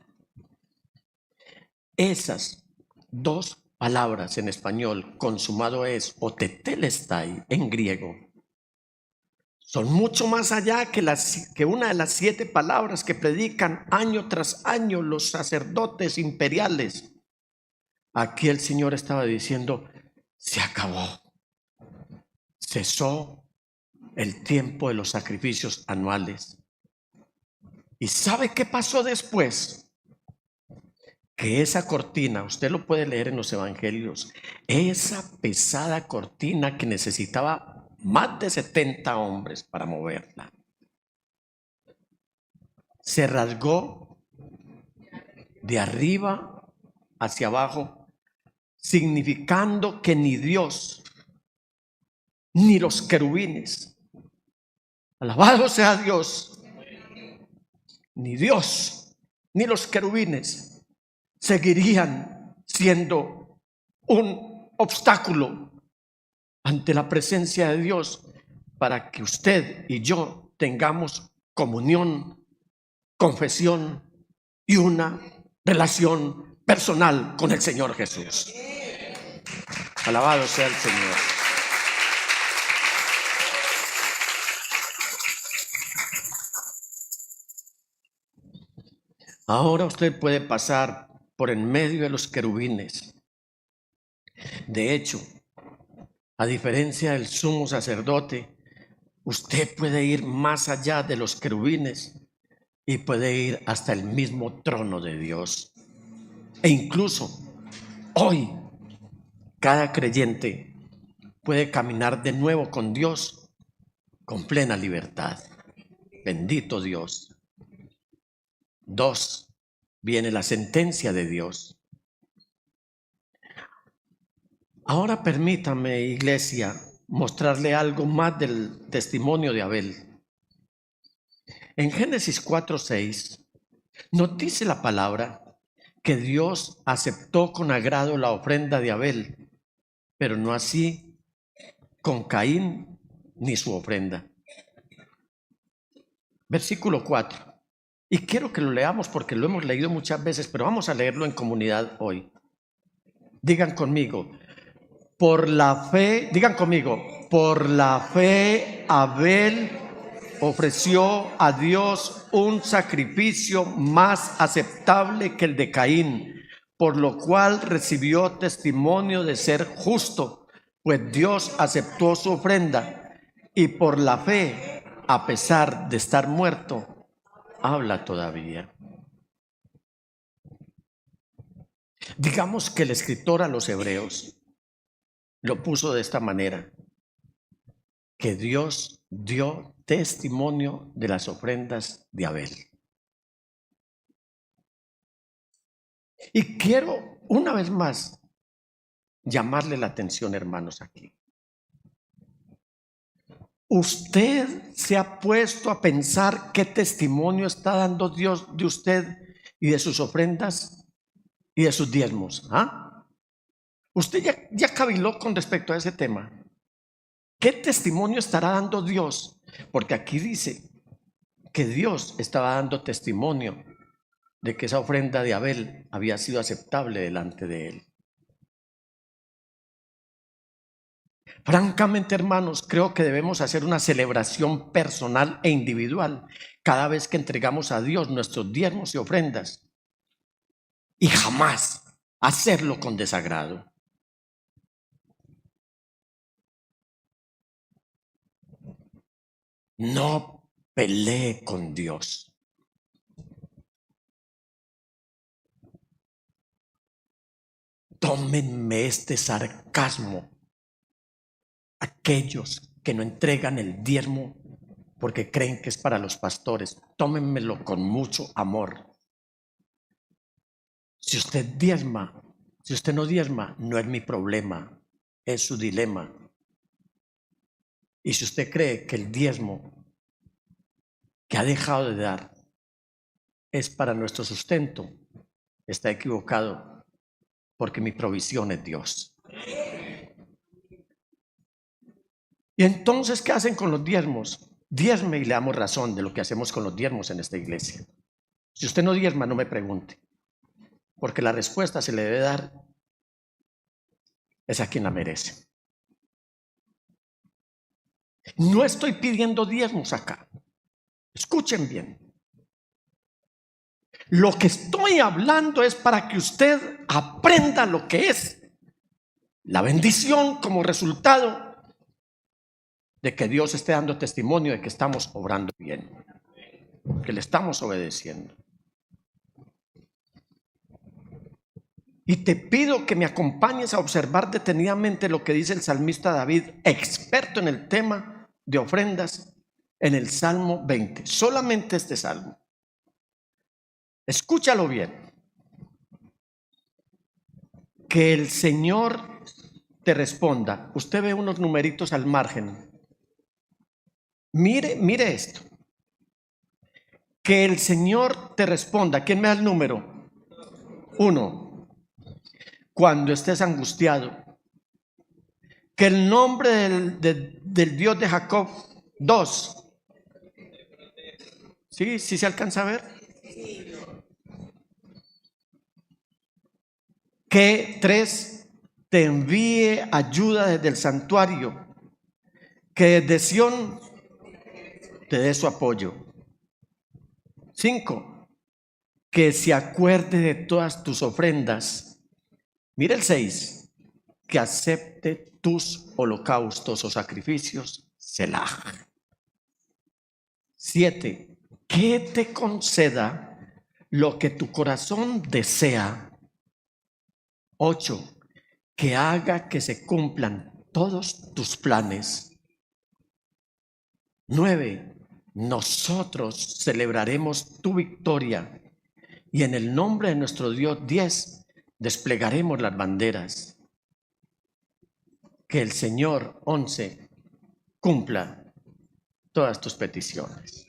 Esas dos palabras en español, consumado es o tetelestai en griego, son mucho más allá que una de las 7 palabras que predican año tras año los sacerdotes imperiales. Aquí el Señor estaba diciendo: se acabó, cesó el tiempo de los sacrificios anuales. ¿Y sabe qué pasó después? Que esa cortina, usted lo puede leer en los evangelios, esa pesada cortina que necesitaba más de 70 hombres para moverla, se rasgó de arriba hacia abajo, significando que ni Dios ni los querubines, alabado sea Dios, ni Dios ni los querubines seguirían siendo un obstáculo ante la presencia de Dios para que usted y yo tengamos comunión, confesión y una relación personal con el Señor Jesús. Alabado sea el Señor. Ahora usted puede pasar por en medio de los querubines. De hecho, a diferencia del sumo sacerdote, usted puede ir más allá de los querubines y puede ir hasta el mismo trono de Dios. E incluso hoy, cada creyente puede caminar de nuevo con Dios con plena libertad. Bendito Dios. 2, viene la sentencia de Dios. Ahora permítame, iglesia, mostrarle algo más del testimonio de Abel. En Génesis 4:6 nos dice la palabra que Dios aceptó con agrado la ofrenda de Abel, pero no así con Caín ni su ofrenda. Versículo 4. Y quiero que lo leamos porque lo hemos leído muchas veces, pero vamos a leerlo en comunidad hoy. Digan conmigo, por la fe, digan conmigo, por la fe Abel ofreció a Dios un sacrificio más aceptable que el de Caín, por lo cual recibió testimonio de ser justo, pues Dios aceptó su ofrenda, y por la fe, a pesar de estar muerto, habla todavía. Digamos que el escritor a los Hebreos lo puso de esta manera: que Dios dio testimonio de las ofrendas de Abel. Y quiero una vez más llamarle la atención, hermanos, aquí. ¿Usted se ha puesto a pensar qué testimonio está dando Dios de usted y de sus ofrendas y de sus diezmos? ¿Ah? ¿Usted ya caviló con respecto a ese tema? ¿Qué testimonio estará dando Dios? Porque aquí dice que Dios estaba dando testimonio de que esa ofrenda de Abel había sido aceptable delante de él. Francamente, hermanos, creo que debemos hacer una celebración personal e individual cada vez que entregamos a Dios nuestros diezmos y ofrendas, y jamás hacerlo con desagrado. No pelee con Dios. Tómenme este sarcasmo aquellos que no entregan el diezmo porque creen que es para los pastores. Tómenmelo con mucho amor. Si usted diezma, si usted no diezma, no es mi problema, es su dilema. Y si usted cree que el diezmo que ha dejado de dar es para nuestro sustento, está equivocado, porque mi provisión es Dios. Y entonces, ¿qué hacen con los diezmos? Diezme y le damos razón de lo que hacemos con los diezmos en esta iglesia. Si usted no diezma, no me pregunte, porque la respuesta se le debe dar es a quien la merece. No estoy pidiendo diezmos acá. Escuchen bien. Lo que estoy hablando es para que usted aprenda lo que es la bendición como resultado de que Dios esté dando testimonio de que estamos obrando bien, que le estamos obedeciendo. Y te pido que me acompañes a observar detenidamente lo que dice el salmista David, experto en el tema de ofrendas, en el Salmo 20. Solamente este salmo. Escúchalo bien. Que el Señor te responda. Usted ve unos numeritos al margen. Mire esto. Que el Señor te responda. ¿Quién me da el número? 1. Cuando estés angustiado. Que el nombre del Dios de Jacob. 2. ¿Sí se alcanza a ver? Que 3, te envíe ayuda desde el santuario, que desde Sión te dé su apoyo. 5, que se acuerde de todas tus ofrendas. Mira el 6, que acepte tus holocaustos o sacrificios. Selah. 7, que te conceda lo que tu corazón desea. 8, que haga que se cumplan todos tus planes. 9, nosotros celebraremos tu victoria y en el nombre de nuestro Dios. 10, desplegaremos las banderas. Que el Señor, 11, cumpla todas tus peticiones.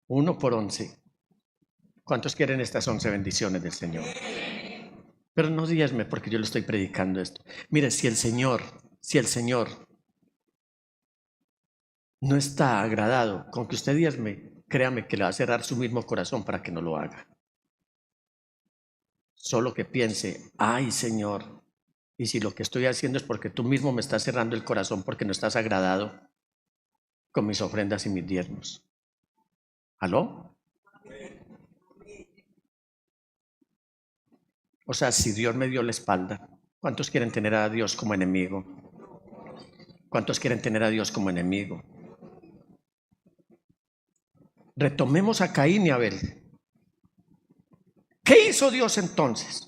1 por 11. ¿Cuántos quieren estas 11 bendiciones del Señor? Pero no diezme porque yo le estoy predicando esto. Mire, si el Señor no está agradado con que usted diezme, créame que le va a cerrar su mismo corazón para que no lo haga. Solo que piense, ay Señor, y si lo que estoy haciendo es porque tú mismo me estás cerrando el corazón porque no estás agradado con mis ofrendas y mis diezmos. ¿Aló? O sea, si Dios me dio la espalda, ¿cuántos quieren tener a Dios como enemigo? ¿Cuántos quieren tener a Dios como enemigo? Retomemos a Caín y Abel. ¿Qué hizo Dios entonces?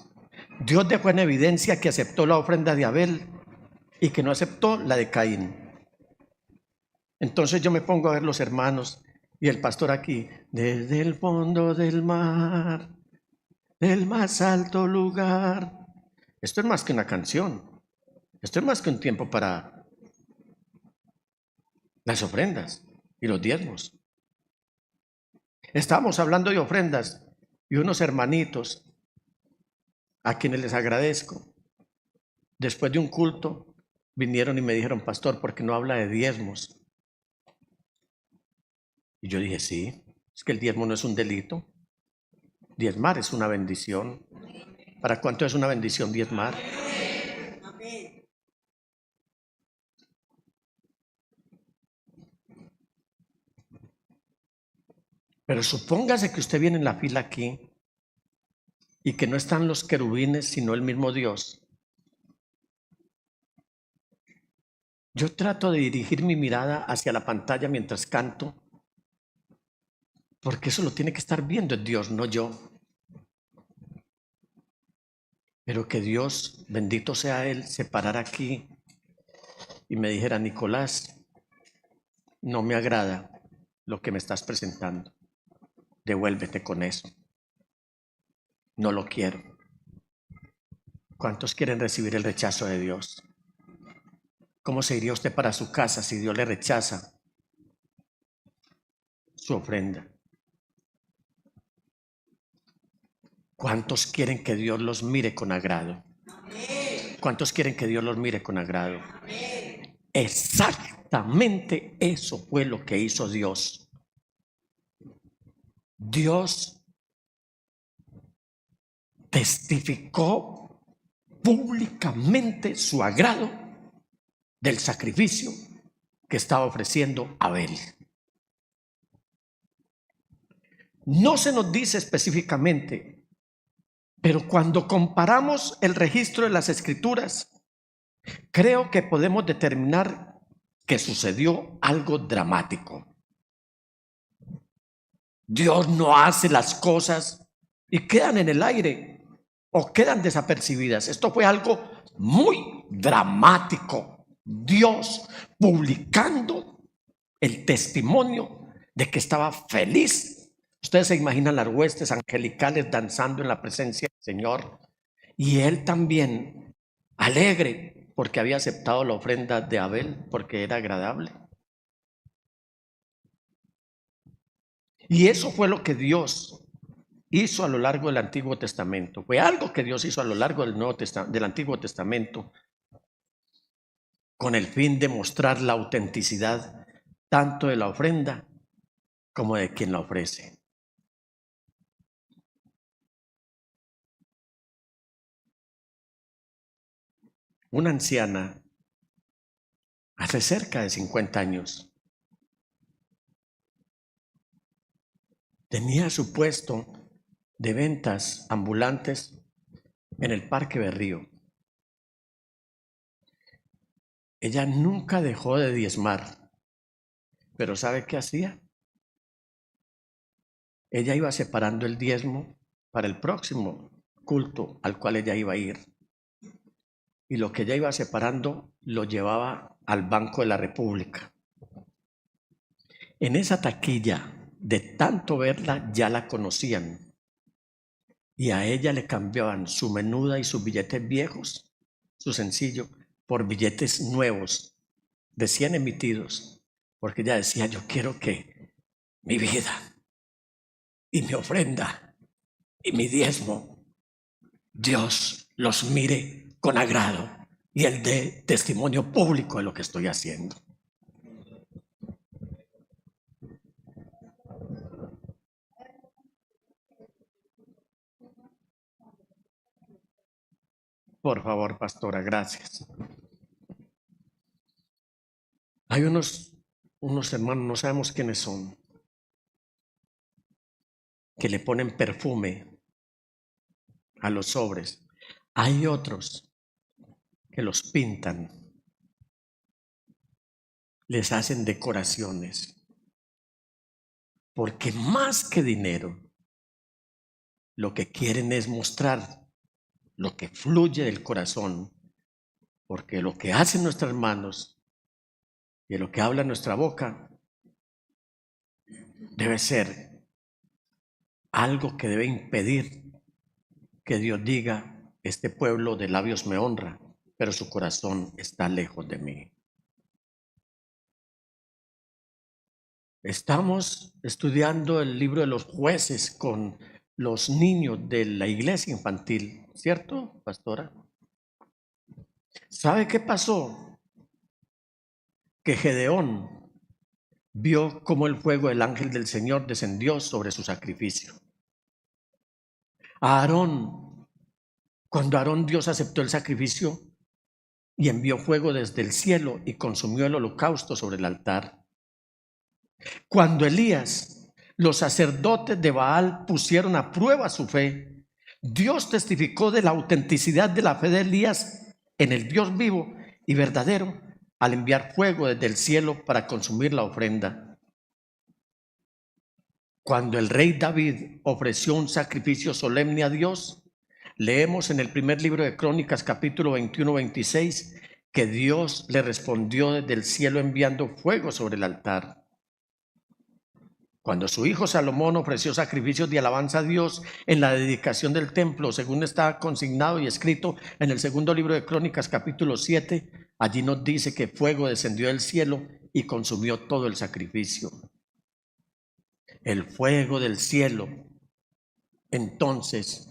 Dios dejó en evidencia que aceptó la ofrenda de Abel y que no aceptó la de Caín. Entonces yo me pongo a ver los hermanos Y el pastor aquí, desde el fondo del mar, del más alto lugar. Esto es más que una canción. Esto es más que un tiempo para las ofrendas y los diezmos. Estamos hablando de ofrendas y unos hermanitos a quienes les agradezco, después de un culto, vinieron y me dijeron, pastor, ¿por qué no habla de diezmos? Y yo dije, sí, es que el diezmo no es un delito. Diezmar es una bendición. ¿Para cuánto es una bendición diezmar? Pero supóngase que usted viene en la fila aquí y que no están los querubines, sino el mismo Dios. Yo trato de dirigir mi mirada hacia la pantalla mientras canto, porque eso lo tiene que estar viendo Dios, no yo. Pero que Dios, bendito sea Él, se parara aquí y me dijera, Nicolás, no me agrada lo que me estás presentando. Devuélvete con eso. No lo quiero. ¿Cuántos quieren recibir el rechazo de Dios? ¿Cómo se iría usted para su casa si Dios le rechaza su ofrenda? ¿Cuántos quieren que Dios los mire con agrado? ¿Cuántos quieren que Dios los mire con agrado? Exactamente eso fue lo que hizo Dios. Dios testificó públicamente su agrado del sacrificio que estaba ofreciendo Abel. No se nos dice específicamente, pero cuando comparamos el registro de las Escrituras, creo que podemos determinar que sucedió algo dramático. Dios no hace las cosas y quedan en el aire o quedan desapercibidas. Esto fue algo muy dramático. Dios publicando el testimonio de que estaba feliz. Ustedes se imaginan las huestes angelicales danzando en la presencia del Señor. Y él también, alegre, porque había aceptado la ofrenda de Abel, porque era agradable. Y eso fue lo que Dios hizo a lo largo del Antiguo Testamento. Fue algo que Dios hizo a lo largo del Antiguo Testamento con el fin de mostrar la autenticidad tanto de la ofrenda como de quien la ofrece. Una anciana, hace cerca de 50 años, tenía su puesto de ventas ambulantes en el Parque Berrío. Ella nunca dejó de diezmar, pero ¿sabe qué hacía? Ella iba separando el diezmo para el próximo culto al cual ella iba a ir. Y lo que ella iba separando lo llevaba al Banco de la República. En esa taquilla, de tanto verla, ya la conocían. Y a ella le cambiaban su menuda y sus billetes viejos, su sencillo, por billetes nuevos, recién emitidos. Porque ella decía, yo quiero que mi vida y mi ofrenda y mi diezmo, Dios los mire con agrado y Él dé testimonio público de lo que estoy haciendo. Por favor, pastora, gracias. Hay unos hermanos, no sabemos quiénes son, que le ponen perfume a los sobres. Hay otros que los pintan, les hacen decoraciones, porque más que dinero, lo que quieren es mostrar lo que fluye del corazón, porque lo que hacen nuestras manos y lo que habla nuestra boca debe ser algo que debe impedir que Dios diga: este pueblo de labios me honra, pero su corazón está lejos de mí. Estamos estudiando el libro de los jueces con los niños de la iglesia infantil, ¿cierto, pastora? ¿Sabe qué pasó? Que Gedeón vio cómo el fuego del ángel del Señor descendió sobre su sacrificio. A Aarón, cuando Aarón, Dios aceptó el sacrificio y envió fuego desde el cielo y consumió el holocausto sobre el altar. Cuando Elías, los sacerdotes de Baal pusieron a prueba su fe, Dios testificó de la autenticidad de la fe de Elías en el Dios vivo y verdadero al enviar fuego desde el cielo para consumir la ofrenda. Cuando el rey David ofreció un sacrificio solemne a Dios, leemos en el primer libro de Crónicas, capítulo 21-26, que Dios le respondió desde el cielo enviando fuego sobre el altar. Cuando su hijo Salomón ofreció sacrificios de alabanza a Dios en la dedicación del templo, según está consignado y escrito en el segundo libro de Crónicas, capítulo 7, allí nos dice que fuego descendió del cielo y consumió todo el sacrificio. El fuego del cielo, entonces,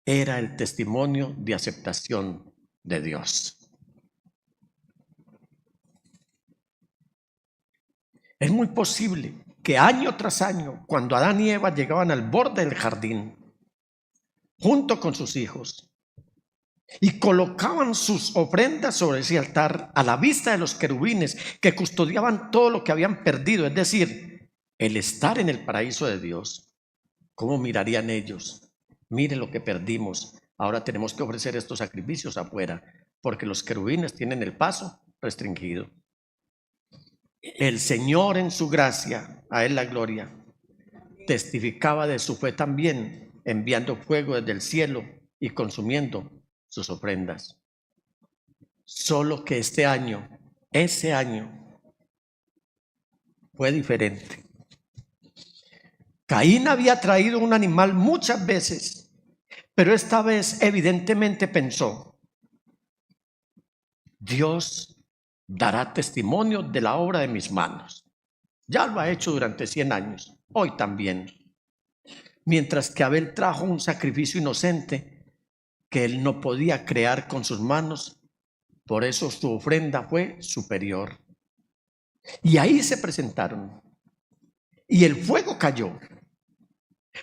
era el testimonio de aceptación de Dios. Es muy posible que año tras año, cuando Adán y Eva llegaban al borde del jardín, junto con sus hijos, y colocaban sus ofrendas sobre ese altar a la vista de los querubines que custodiaban todo lo que habían perdido, es decir, el estar en el paraíso de Dios, ¿cómo mirarían ellos? Mire lo que perdimos, ahora tenemos que ofrecer estos sacrificios afuera, porque los querubines tienen el paso restringido. El Señor en su gracia, a Él la gloria, testificaba de su fe también, enviando fuego desde el cielo y consumiendo sus ofrendas. Solo que ese año fue diferente. Caín había traído un animal muchas veces, pero esta vez evidentemente pensó: Dios dará testimonio de la obra de mis manos. Ya lo ha hecho durante 100 años, hoy también. Mientras que Abel trajo un sacrificio inocente que él no podía crear con sus manos, por eso su ofrenda fue superior. Y ahí se presentaron, y el fuego cayó.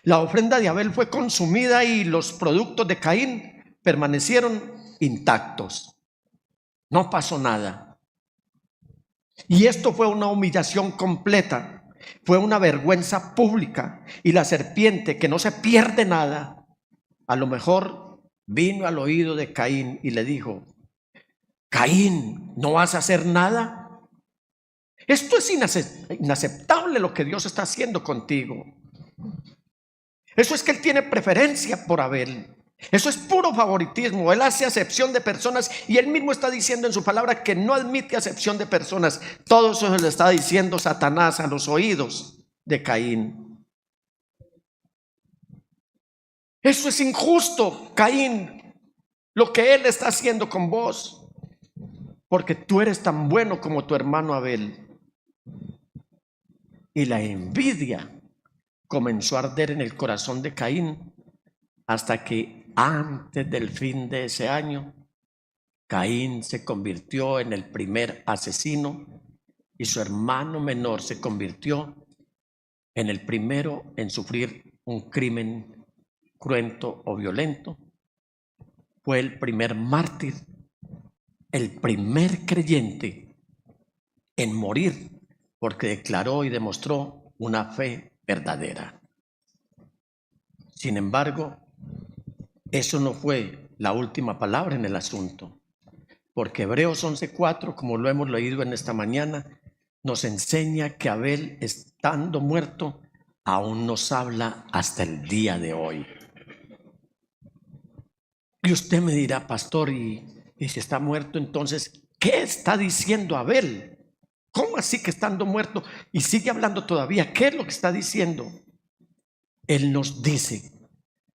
La ofrenda de Abel fue consumida y los productos de Caín permanecieron intactos. No pasó nada. Y esto fue una humillación completa, fue una vergüenza pública. Y la serpiente, que no se pierde nada, a lo mejor vino al oído de Caín y le dijo: Caín, ¿no vas a hacer nada? Esto es inaceptable lo que Dios está haciendo contigo. Eso es que Él tiene preferencia por Abel. Eso es puro favoritismo. Él hace acepción de personas y Él mismo está diciendo en su palabra que no admite acepción de personas. Todo eso se le está diciendo Satanás a los oídos de Caín. Eso es injusto, Caín, lo que Él está haciendo con vos, porque tú eres tan bueno como tu hermano Abel. Y la envidia comenzó a arder en el corazón de Caín, hasta que antes del fin de ese año, Caín se convirtió en el primer asesino y su hermano menor se convirtió en el primero en sufrir un crimen cruento o violento. Fue el primer mártir, el primer creyente en morir, porque declaró y demostró una fe verdadera. Sin embargo, eso no fue la última palabra en el asunto, porque Hebreos 11:4, como lo hemos leído en esta mañana, nos enseña que Abel, estando muerto, aún nos habla hasta el día de hoy. Y usted me dirá: pastor, y si está muerto, entonces, ¿qué está diciendo Abel? ¿Cómo así que estando muerto? Y sigue hablando todavía. ¿Qué es lo que está diciendo? Él nos dice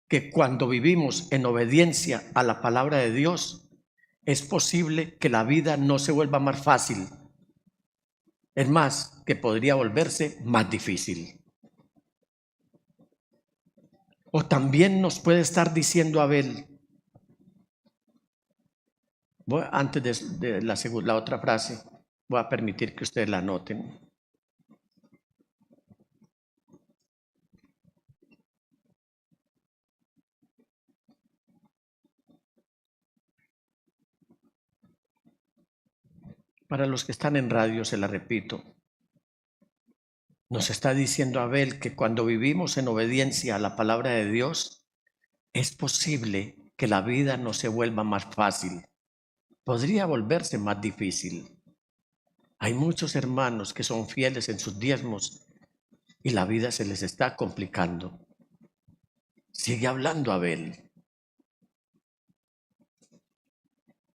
que cuando vivimos en obediencia a la palabra de Dios, es posible que la vida no se vuelva más fácil. Es más, que podría volverse más difícil. O también nos puede estar diciendo Abel, antes de la otra frase, voy a permitir que ustedes la anoten. Para los que están en radio, se la repito. Nos está diciendo Abel que cuando vivimos en obediencia a la palabra de Dios, es posible que la vida no se vuelva más fácil. Podría volverse más difícil. Hay muchos hermanos que son fieles en sus diezmos y la vida se les está complicando. Sigue hablando Abel.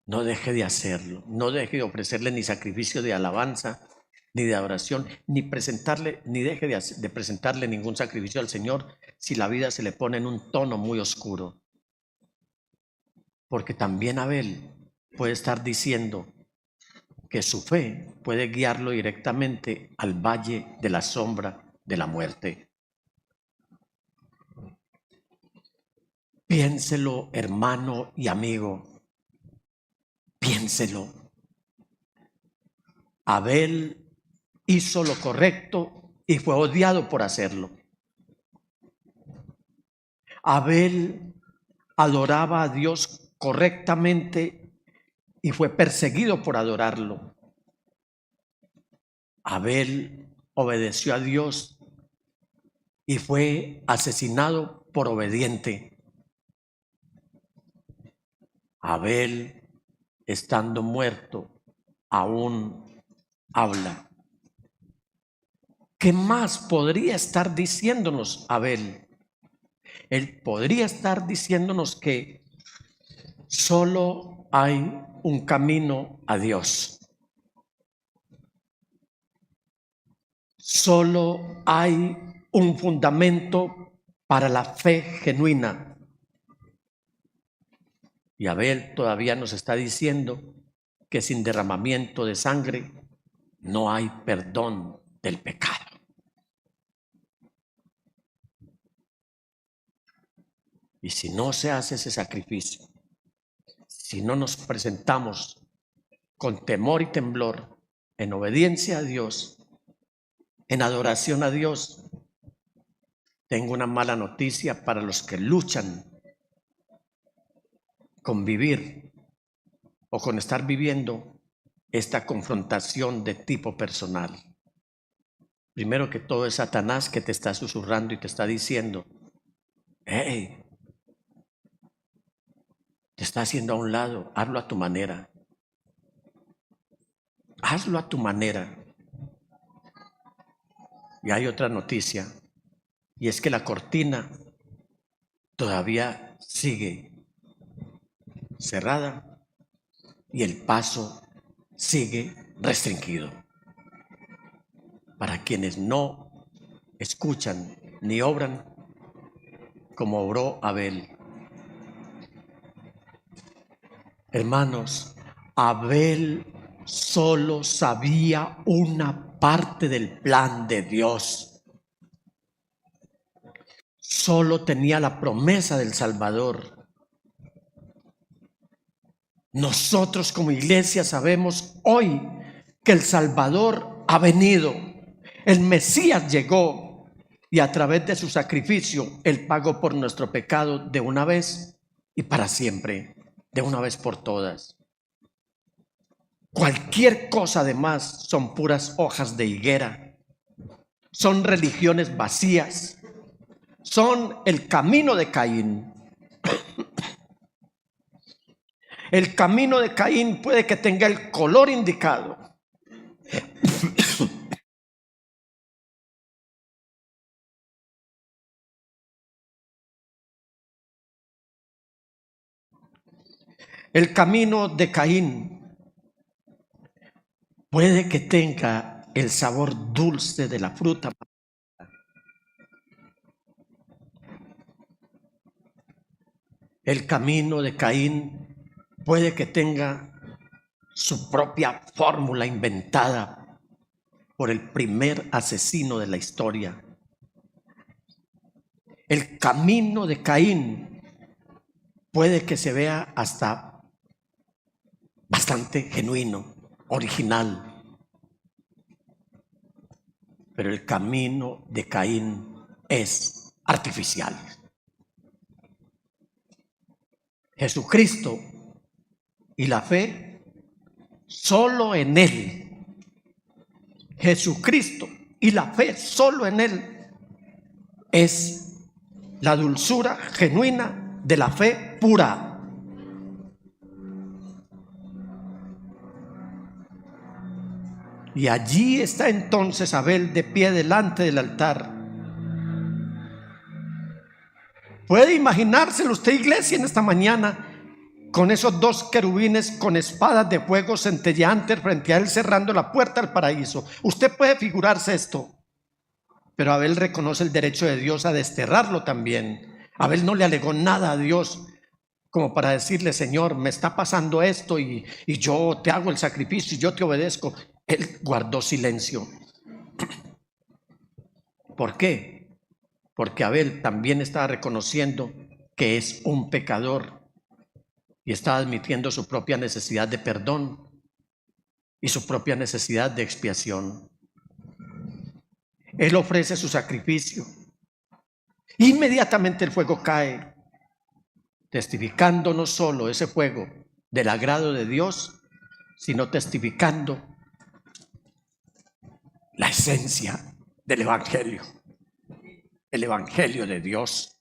No deje de hacerlo, no deje de ofrecerle ni sacrificio de alabanza, ni de adoración, ni deje de presentarle ningún sacrificio al Señor si la vida se le pone en un tono muy oscuro. Porque también Abel puede estar diciendo que su fe puede guiarlo directamente al valle de la sombra de la muerte. Piénselo, hermano y amigo. Piénselo. Abel hizo lo correcto y fue odiado por hacerlo. Abel adoraba a Dios correctamente y fue perseguido por adorarlo. Abel obedeció a Dios y fue asesinado por obediente. Abel, estando muerto, aún habla. ¿Qué más podría estar diciéndonos Abel? Él podría estar diciéndonos que solo hay un camino a Dios. Solo hay un fundamento para la fe genuina. Y Abel todavía nos está diciendo que sin derramamiento de sangre no hay perdón del pecado. Y si no se hace ese sacrificio, si no nos presentamos con temor y temblor, en obediencia a Dios, en adoración a Dios, tengo una mala noticia para los que luchan con vivir o con estar viviendo esta confrontación de tipo personal. Primero que todo es Satanás que te está susurrando y te está diciendo, hey, te está haciendo a un lado, hazlo a tu manera. Hazlo a tu manera. Y hay otra noticia, y es que la cortina todavía sigue cerrada y el paso sigue restringido. Para quienes no escuchan ni obran como obró Abel. Hermanos, Abel solo sabía una parte del plan de Dios. Solo tenía la promesa del Salvador. Nosotros como iglesia sabemos hoy que el Salvador ha venido, el Mesías llegó y a través de su sacrificio Él pagó por nuestro pecado de una vez y para siempre, de una vez por todas. Cualquier cosa además son puras hojas de higuera, son religiones vacías, son el camino de Caín. El camino de Caín puede que tenga el color indicado. El camino de Caín puede que tenga el sabor dulce de la fruta. El camino de Caín puede que tenga su propia fórmula inventada por el primer asesino de la historia. El camino de Caín puede que se vea hasta bastante genuino, original. Pero el camino de Caín es artificial. Jesucristo y la fe, solo en Él. Jesucristo y la fe, solo en Él, es la dulzura genuina de la fe pura. Y allí está entonces Abel de pie delante del altar. ¿Puede imaginárselo usted, iglesia, en esta mañana, con esos dos querubines con espadas de fuego centelleantes frente a él, cerrando la puerta al paraíso? Usted puede figurarse esto. Pero Abel reconoce el derecho de Dios a desterrarlo también. Abel no le alegó nada a Dios como para decirle: Señor, me está pasando esto y yo te hago el sacrificio y yo te obedezco. Él guardó silencio. ¿Por qué? Porque Abel también estaba reconociendo que es un pecador y estaba admitiendo su propia necesidad de perdón y su propia necesidad de expiación. Él ofrece su sacrificio. Inmediatamente el fuego cae, testificando no solo ese fuego del agrado de Dios, sino testificando la esencia del Evangelio, el Evangelio de Dios.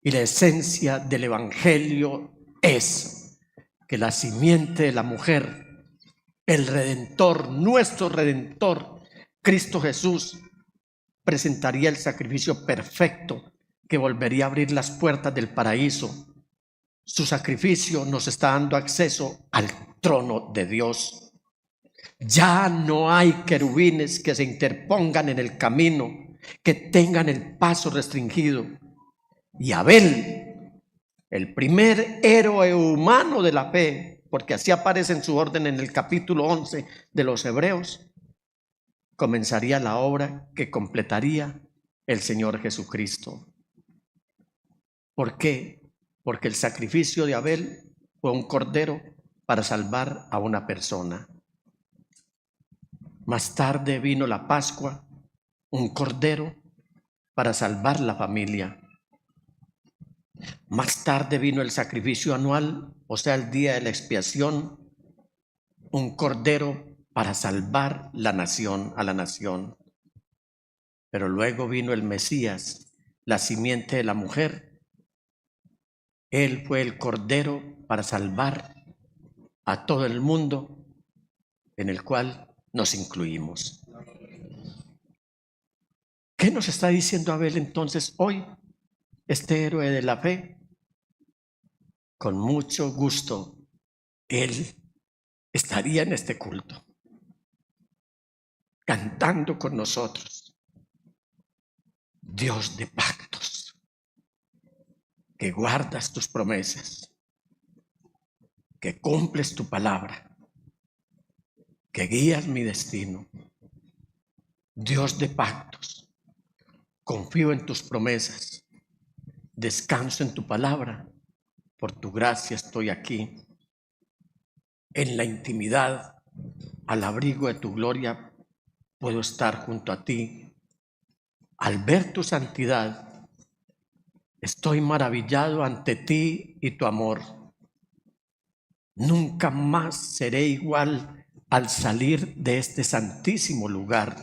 Y la esencia del Evangelio es que la simiente de la mujer, el Redentor, nuestro Redentor, Cristo Jesús, presentaría el sacrificio perfecto que volvería a abrir las puertas del paraíso. Su sacrificio nos está dando acceso al trono de Dios. Ya no hay querubines que se interpongan en el camino, que tengan el paso restringido. Y Abel, el primer héroe humano de la fe, porque así aparece en su orden en el capítulo 11 de los Hebreos, comenzaría la obra que completaría el Señor Jesucristo. ¿Por qué? Porque el sacrificio de Abel fue un cordero para salvar a una persona. Más tarde vino la Pascua, un cordero para salvar la familia. Más tarde vino el sacrificio anual, o sea, el día de la expiación, un cordero para salvar la nación, a la nación. Pero luego vino el Mesías, la simiente de la mujer. Él fue el cordero para salvar a todo el mundo, en el cual nos incluimos. ¿Qué nos está diciendo Abel entonces hoy, este héroe de la fe? Con mucho gusto, él estaría en este culto, cantando con nosotros. Dios de pactos, que guardas tus promesas, que cumples tu palabra, que guías mi destino. Dios de pactos, confío en tus promesas, descanso en tu palabra, por tu gracia estoy aquí. En la intimidad, al abrigo de tu gloria, puedo estar junto a ti. Al ver tu santidad, estoy maravillado ante ti y tu amor. Nunca más seré igual al salir de este santísimo lugar.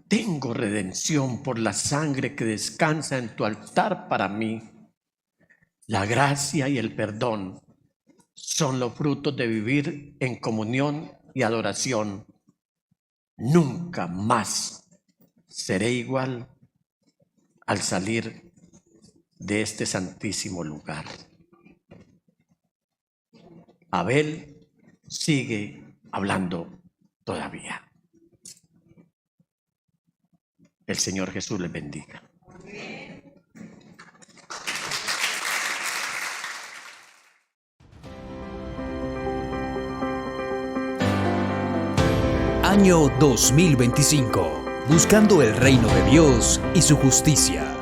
Tengo redención por la sangre que descansa en tu altar para mí. La gracia y el perdón son los frutos de vivir en comunión y adoración. Nunca más seré igual al salir de este santísimo lugar. Abel sigue hablando todavía. El Señor Jesús les bendiga. Año 2025. Buscando el reino de Dios y su justicia.